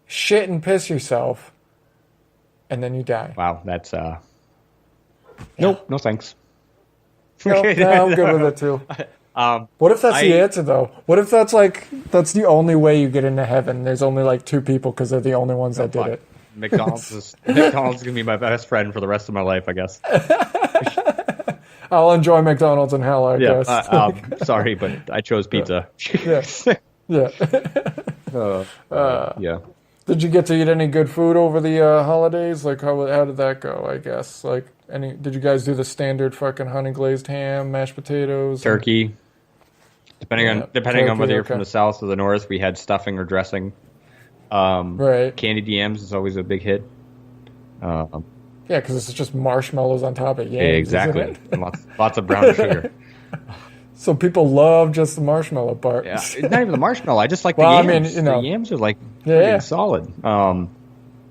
shit and piss yourself, and then you die. Wow, that's nope, no thanks. No, I'm good with it too. What if that's the answer though? What if that's the only way you get into heaven? There's only like 2 people because they're the only ones that did it. McDonald's is gonna be my best friend for the rest of my life, I guess. I'll enjoy McDonald's in hell, I guess. Sorry, but I chose pizza. Yeah. Yeah. Did you get to eat any good food over the holidays? Like, how did that go, I guess? Like, did you guys do the standard fucking honey glazed ham, mashed potatoes? Turkey. Depending on whether you're from the south or the north, we had stuffing or dressing. Right. Candied yams is always a big hit. Yeah, because it's just marshmallows on top of yams. Exactly. And lots of brown sugar. So people love just the marshmallow part. Yeah, it's not even the marshmallow. I just like the yams. The yams are like solid.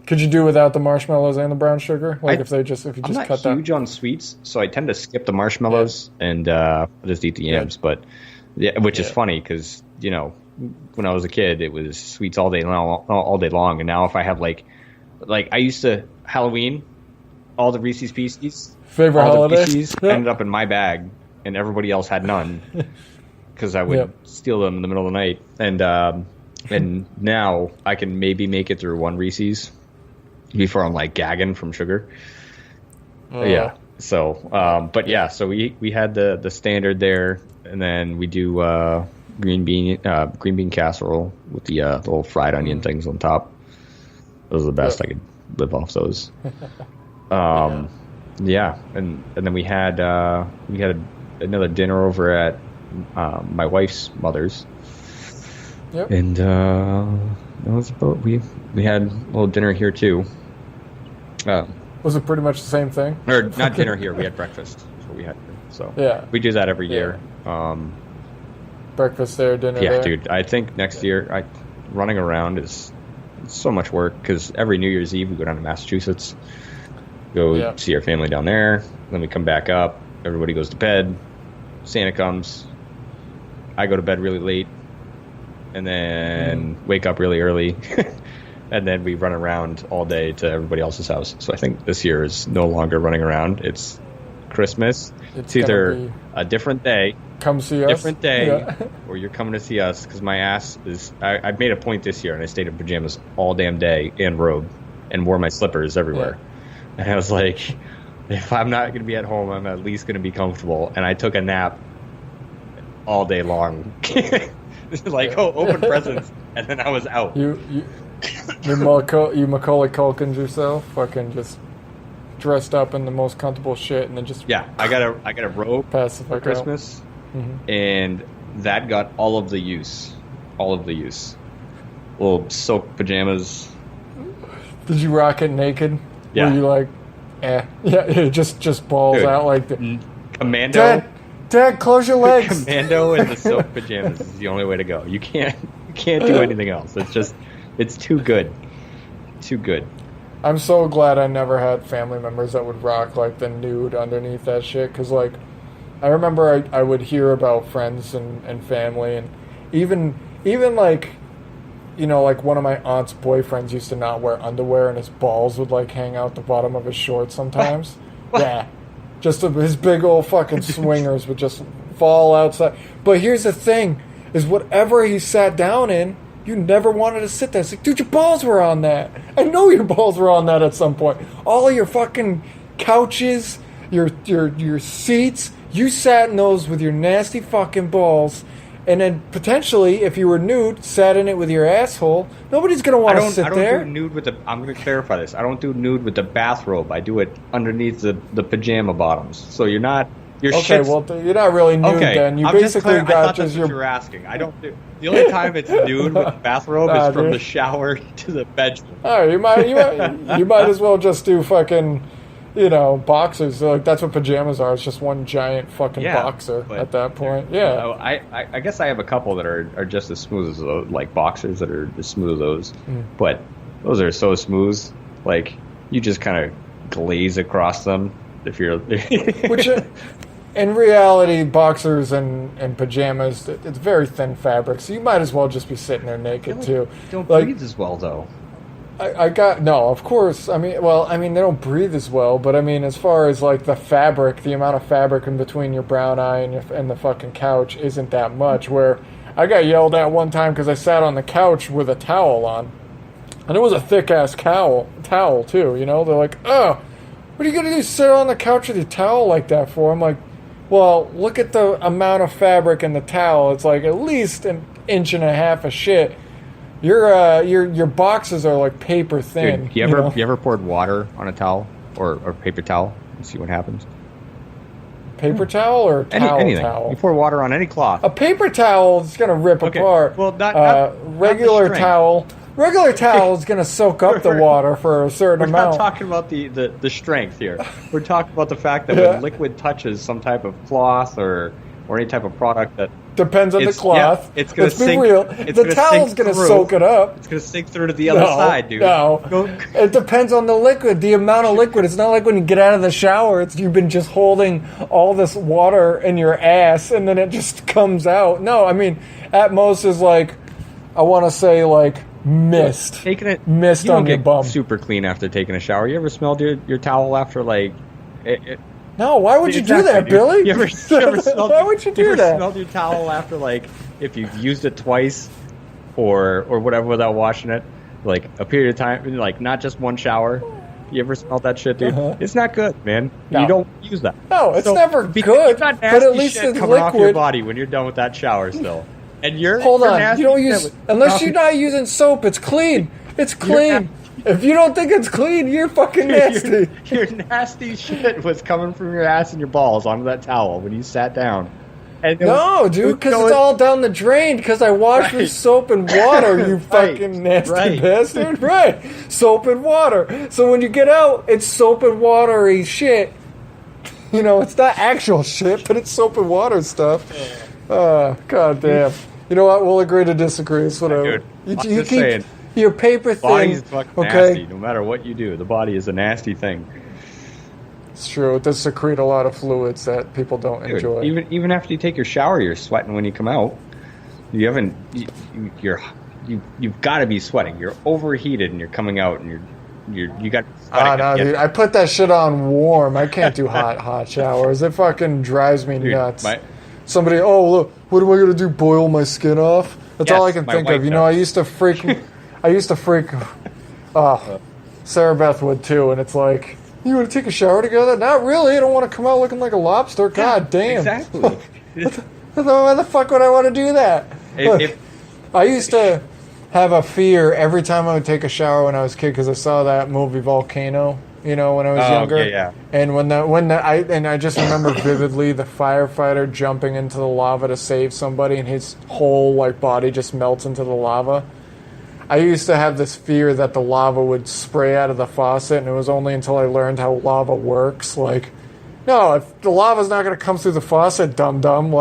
Could you do without the marshmallows and the brown sugar? Like if you just I'm cut that? I'm not huge on sweets, so I tend to skip the marshmallows and just eat the yams. But which is funny because when I was a kid, it was sweets all day long, and now if I have like I used to Halloween, all the Reese's Pieces, favorite holiday, ended up in my bag, and everybody else had none because I would steal them in the middle of the night. And now I can maybe make it through one Reese's before I'm like gagging from sugar. Yeah. So, so we had the standard there, and then we do green bean casserole with the little fried onion things on top. Those are the best. I could live off those. And then we had another dinner over at my wife's mother's. Yep. And that was about we had a little dinner here too. Was it pretty much the same thing? Or not dinner here. We had breakfast. That's what we had. So we do that every year. Breakfast there, dinner there. Yeah, dude. I think next year, running around is so much work because every New Year's Eve we go down to Massachusetts, go see our family down there. Then we come back up. Everybody goes to bed. Santa comes. I go to bed really late, and then wake up really early. And then we run around all day to everybody else's house. So I think this year is no longer running around. It's Christmas. It's either a different day. Come see us. Different day, or you're coming to see us. Because my ass is... I've made a point this year, and I stayed in pajamas all damn day and robe and wore my slippers everywhere. Yeah. And I was like, if I'm not going to be at home, I'm at least going to be comfortable. And I took a nap all day long. Open presents. And then I was out. You Macaulay Culkin yourself, fucking just dressed up in the most comfortable shit, and then just I got a robe for Christmas, and that got all of the use. Little silk pajamas. Did you rock it naked? Yeah. Were you like, just balls out like the commando? Dad, close your legs. Commando and the silk pajamas is the only way to go. You can't do anything else. It's too good. Too good. I'm so glad I never had family members that would rock like the nude underneath that shit. Because like, I remember I would hear about friends and family, and even like, like one of my aunt's boyfriends used to not wear underwear, and his balls would like hang out the bottom of his shorts sometimes. Yeah, just his big old fucking swingers would just fall outside. But here's the thing: is whatever he sat down in, you never wanted to sit there. It's like, dude, your balls were on that. I know your balls were on that at some point. All of your fucking couches, your seats, you sat in those with your nasty fucking balls. And then potentially, if you were nude, sat in it with your asshole. Nobody's gonna want to sit there. I don't do nude with the. I'm gonna clarify this. I don't do nude with the bathrobe. I do it underneath the pajama bottoms. So you're not. Well, you're not really nude then. You basically got just your. What you're asking. I don't do. The only time it's nude with the bathrobe is from the shower to the bedroom. Oh, you might as well just do fucking, boxers. Like that's what pajamas are. It's just one giant fucking boxer at that point. Yeah. I guess I have a couple that are just as smooth as those, like boxers that are as smooth as those. But those are so smooth, like you just kind of glaze across them if you're. Which. In reality, boxers and pajamas, it's very thin fabric, so you might as well just be sitting there naked, too. Don't breathe as well, though. I got no, of course. I mean, well, I mean they don't breathe as well, but I mean as far as like the fabric, the amount of fabric in between your brown eye and the fucking couch isn't that much. Where I got yelled at one time because I sat on the couch with a towel on, and it was a thick ass towel too. You know, they're like, oh, what are you gonna do? Sit on the couch with your towel like that for? I'm like, well, look at the amount of fabric in the towel. It's like at least an inch and a half of shit. Your boxes are like paper thin. Dude, you ever poured water on a towel or paper towel and see what happens? Paper towel or anything. towel? You pour water on any cloth. A paper towel is gonna rip apart. Well, not regular not towel. Regular towel is gonna soak up the water for a certain amount. We're not talking about the strength here. We're talking about the fact that when liquid touches some type of cloth or any type of product that depends on the cloth. Yeah, it's going to sink. Be real. The towel's going to soak it up. It's going to sink through to the other side, dude. No, it depends on the liquid, the amount of liquid. It's not like when you get out of the shower, you've been just holding all this water in your ass and then it just comes out. No, I mean, at most is like, I want to say like mist. Mist on your bum. Super clean after taking a shower. You ever smelled your towel after like... No, why would you do that, Billy? You ever smelled, why would you do that? Smelled your towel after, like, if you've used it twice or whatever without washing it, like a period of time, like not just one shower. You ever smelled that shit, dude? It's not good, man. No. You don't use that. No, it's never good. But at least it's coming liquid. Off your body when you're done with that shower still. And hold on. You don't use unless you're not using soap. It's clean. It's clean. If you don't think it's clean, you're fucking nasty. Your nasty shit was coming from your ass and your balls onto that towel when you sat down. And no, dude, because it's all down the drain because I washed with soap and water, you fucking nasty bastard. Right. Soap and water. So when you get out, it's soap and watery shit. You know, it's not actual shit, but it's soap and water stuff. God damn. You know what? We'll agree to disagree. It's whatever. Dude, you keep saying. Your paper thing. Body's fucking nasty. No matter what you do, the body is a nasty thing. It's true. It does secrete a lot of fluids that people don't enjoy. Even after you take your shower, you're sweating when you come out. You've got to be sweating. You're overheated and you're coming out and you got. No, dude. I put that shit on warm. I can't do hot showers. It fucking drives me nuts. Somebody, look, what am I gonna do? Boil my skin off? That's all I can think of. You know, I used to freak. Sarah Beth would too, and it's like, you want to take a shower together? Not really. I don't want to come out looking like a lobster. God damn. Exactly. Why the fuck would I want to do that? I used to have a fear every time I would take a shower when I was a kid because I saw that movie Volcano. You know, when I was younger. Yeah. And I just remember vividly the firefighter jumping into the lava to save somebody, and his whole body just melts into the lava. I used to have this fear that the lava would spray out of the faucet, and it was only until I learned how lava works. No, if the lava's not going to come through the faucet, dum-dum,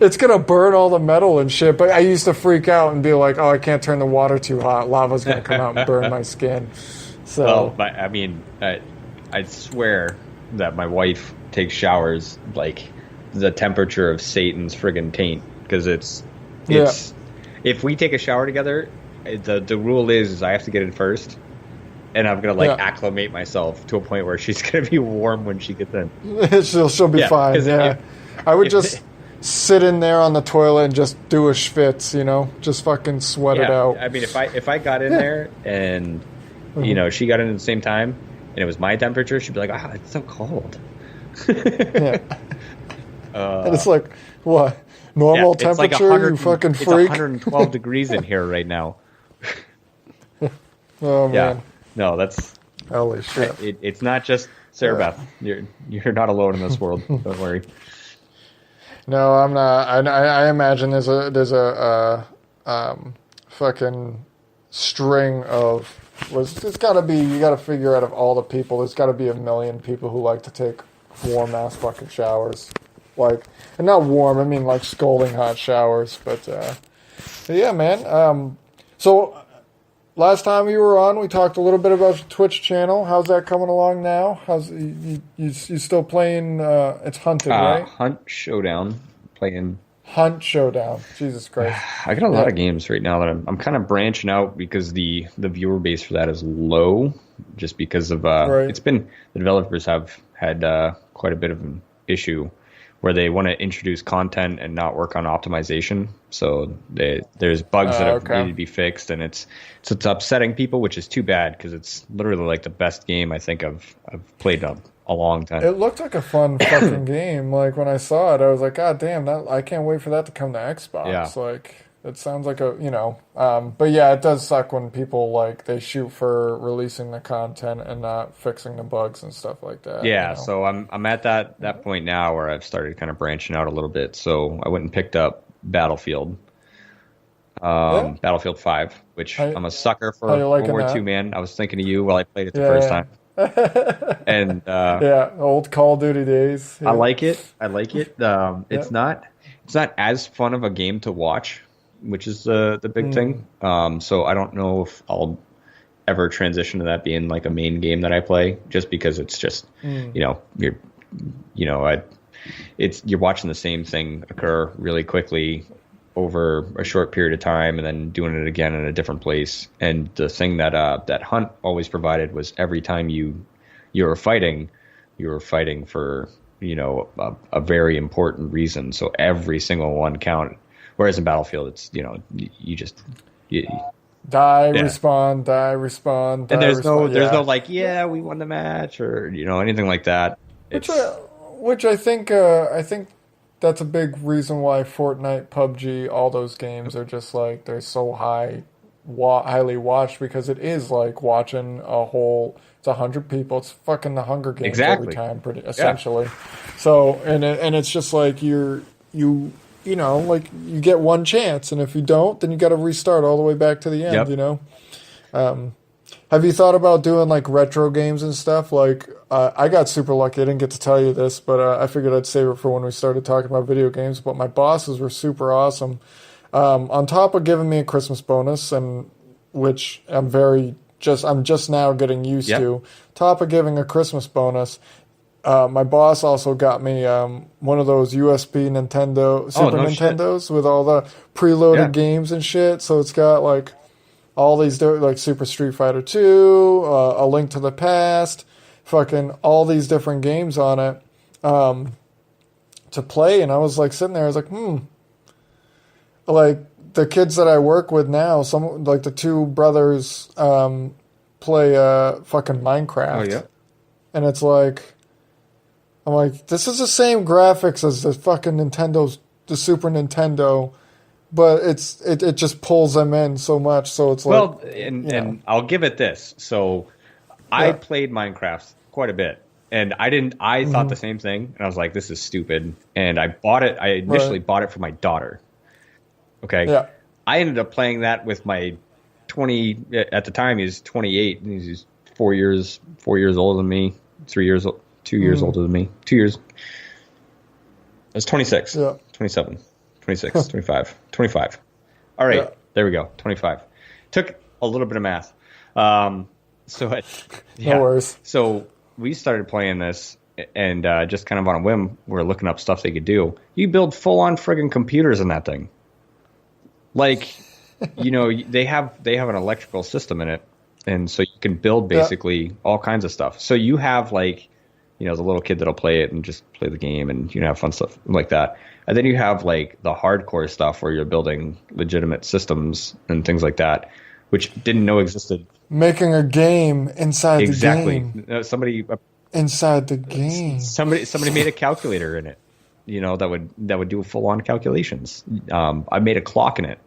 it's going to burn all the metal and shit. But I used to freak out and be like, I can't turn the water too hot. Lava's going to come out and burn my skin. So, well, I mean, I swear that my wife takes showers like the temperature of Satan's friggin' taint, because it's if we take a shower together, the rule is I have to get in first, and I'm gonna acclimate myself to a point where she's gonna be warm when she gets in. she'll be fine. Yeah, I would just sit in there on the toilet and just do a schwitz, just fucking sweat it out. I mean, if I got in there and she got in at the same time and it was my temperature, she'd be like, it's so cold. And it's like, what? Normal temperature, like you fucking freak? It's 112 degrees in here right now. Oh, man. No, that's... Holy shit. It's not just Sarah Beth. You're not alone in this world. Don't worry. No, I'm not. I imagine there's a fucking string of... It's got to be... You got to figure out of all the people, there's got to be 1 million people who like to take warm-ass fucking showers. And not warm, I mean scalding hot showers. But yeah, man. So last time you were on, we talked a little bit about your Twitch channel. How's that coming along now? How's you still playing? It's Hunted, right? Hunt Showdown. Playing Hunt Showdown. Jesus Christ. I got a lot Yeah. of games right now that I'm kind of branching out because the viewer base for that is low, just because of Right. it's been the developers have had quite a bit of an issue where they want to introduce content and not work on optimization. So there's bugs that have Okay. needed to be fixed, and it's upsetting people, which is too bad because it's literally like the best game I think I've played in a long time. It looked like a fun fucking game. Like when I saw it, I was like, God damn, that I can't wait for that to come to Yeah. Xbox. Like it sounds like a, but yeah, it does suck when people like they shoot for releasing the content and not fixing the bugs and stuff like that. Yeah, so I'm at that point now where I've started kind of branching out a little bit. So I went and picked up Battlefield, Yeah. Battlefield 5, which How, I'm a sucker for how you World liking War that? II, man. I was thinking of you while I played it the Yeah, first yeah. time, and Yeah, old Call of Duty days. I Yeah. like it. I like it. Yeah. It's not as fun of a game to watch, which is the big Mm, thing. So I don't know if I'll ever transition to that being like a main game that I play, just because it's just, mm. you're, you're watching the same thing occur really quickly over a short period of time, and then doing it again in a different place. And the thing that Hunt always provided was every time you were fighting for a very important reason. So every single one counted. Whereas in Battlefield, it's you just you, Die, yeah. respawn, die, respawn, And die, there's no respawn. there's no Yeah. like, yeah, we won the match, or anything like that. Which It's which I think that's a big reason why Fortnite, PUBG, all those games are just like they're so highly watched because it is like watching a whole. It's 100 people. It's fucking the Hunger Games every exactly. time, pretty Yeah. essentially. So and it's just like like you get one chance, and if you don't, then you got to restart all the way back to the end. Yep. Have you thought about doing like retro games and stuff? Like, I got super lucky. I didn't get to tell you this, but I figured I'd save it for when we started talking about video games. But my bosses were super awesome. On top of giving me a Christmas bonus, and which I'm just now getting used Yep. to. Top of giving a Christmas bonus, my boss also got me one of those USB Super no shit. Nintendos with all the preloaded Yeah. games and shit. So it's got like all these like Super Street Fighter 2, A Link to the Past, fucking all these different games on it to play. And I was like sitting there, I was like, like the kids that I work with now, some like the two brothers play fucking Minecraft. Oh yeah. And it's like, I'm like, this is the same graphics as the fucking the Super Nintendo, but it just pulls them in so much. So it's like, Well, and I'll give it this. So I Yeah. played Minecraft quite a bit, and I thought the same thing, and I was like, this is stupid. And I bought it. I initially bought it for my daughter. Okay. Yeah. I ended up playing that with my 20, at the time he was 28, and he's 4 years older than me, 2 years older than me, 2 years. I was 26, Yeah. 27, 26, 25, 25. All right, Yeah. there we go, 25. Took a little bit of math. So No worries. So we started playing this, and just kind of on a whim, we're looking up stuff they could do. You build full-on friggin' computers in that thing. Like, they have an electrical system in it, and so you can build basically all kinds of stuff. So you have like, the little kid that'll play it and just play the game, and have fun stuff like that. And then you have like the hardcore stuff where you're building legitimate systems and things like that, which didn't know existed. Making a game inside the Exactly. game. Somebody Inside the game. Somebody made a calculator in it, that would do full on calculations. I made a clock in it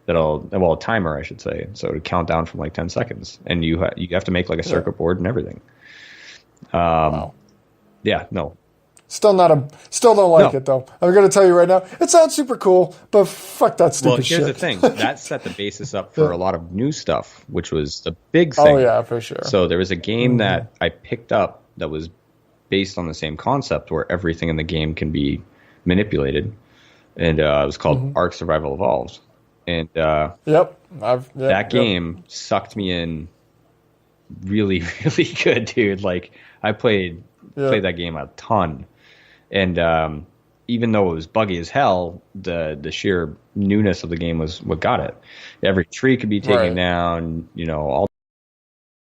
a timer, I should say, so it would count down from like 10 seconds, and you have to make like a circuit board and everything. Wow. Yeah, no, Still don't like No. it though. I'm gonna tell you right now. It sounds super cool, but fuck that stupid well, here's shit. the thing, that set the basis up for a lot of new stuff, which was the big thing. Oh yeah, for sure. So there was a game that I picked up that was based on the same concept, where everything in the game can be manipulated, and it was called Ark Survival Evolved. And that game sucked me in really, really good, dude. Like I played that game a ton, and even though it was buggy as hell, the sheer newness of the game was what got it. Every tree could be taken Right. down, all